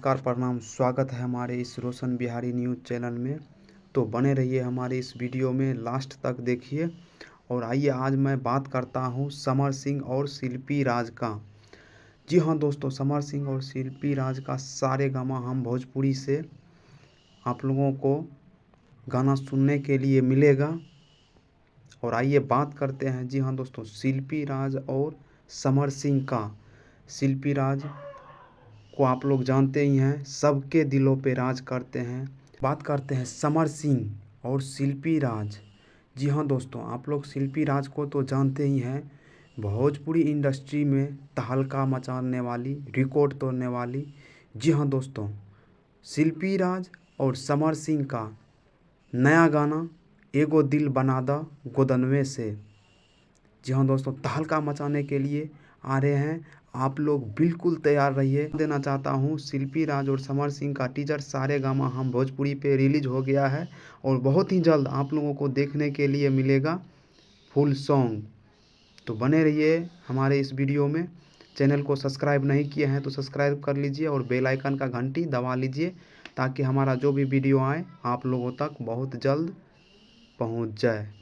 नमस्कार प्रणाम, स्वागत है हमारे इस रोशन बिहारी न्यूज़ चैनल में। तो बने रहिए हमारे इस वीडियो में, लास्ट तक देखिए। और आइए आज मैं बात करता हूं समर सिंह और शिल्पी राज का। जी हां दोस्तों, समर सिंह और शिल्पी राज का सारेगामा हम भोजपुरी से आप लोगों को गाना सुनने के लिए मिलेगा। और आइए बात करते हैं, जी हाँ दोस्तों, शिल्पी राज और समर सिंह का। शिल्पी राज को आप लोग जानते ही हैं, सबके दिलों पे राज करते हैं। बात करते हैं समर सिंह और शिल्पी राज। जी हाँ दोस्तों, आप लोग शिल्पी राज को तो जानते ही हैं, भोजपुरी इंडस्ट्री में तहलका मचाने वाली, रिकॉर्ड तोड़ने वाली। जी हाँ दोस्तों, शिल्पी राज और समर सिंह का नया गाना एगो दिल बना दा गोदनवे से। जी हाँ दोस्तों, तहलका मचाने के लिए आ रहे हैं। आप लोग बिल्कुल तैयार रहिए। देना चाहता हूँ, शिल्पी राज और समर सिंह का टीजर सारेगामा हम भोजपुरी पे रिलीज हो गया है और बहुत ही जल्द आप लोगों को देखने के लिए मिलेगा फुल सॉन्ग। तो बने रहिए हमारे इस वीडियो में। चैनल को सब्सक्राइब नहीं किए हैं तो सब्सक्राइब कर लीजिए और बेल आइकन का घंटी दबा लीजिए, ताकि हमारा जो भी वीडियो आए आप लोगों तक बहुत जल्द पहुँच जाए।